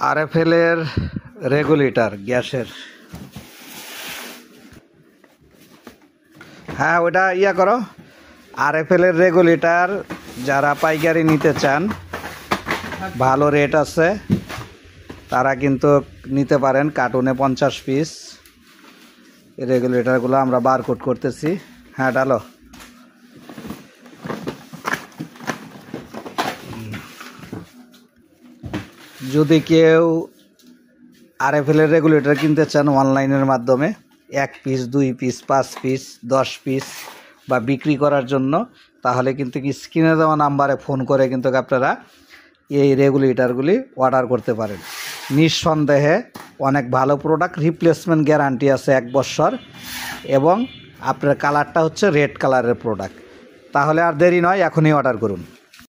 RFL এর regulator গ্যাসের। হ্যাঁ ওটা ইয়া করো। আরএফএল এর রেগুলেটর যারা পাইকারি নিতে চান, ভালো রেট আছে, তারা কিন্তু নিতে পারেন। কার্টুনে 50 পিস রেগুলেটরগুলো আমরা বারকোড করতেছি। হ্যাঁ ডালো। যদি কেউ আরএফএল এর রেগুলেটর কিনতে চান অনলাইনের মাধ্যমে 1 পিস 2 পিস 5 পিস 10 পিস বা বিক্রি করার জন্য, তাহলে কিন্তু স্ক্রিনে দেওয়া নাম্বারে ফোন করে কিন্তু আপনারা এই রেগুলেটরগুলি অর্ডার করতে পারেন। নিঃসন্দেহে অনেক ভালো প্রোডাক্ট, রিপ্লেসমেন্ট গ্যারান্টি আছে 1 বছর, এবং আপনার কালারটা হচ্ছে রেড কালারের প্রোডাক্ট। তাহলে আর দেরি নয়, এখনই অর্ডার করুন।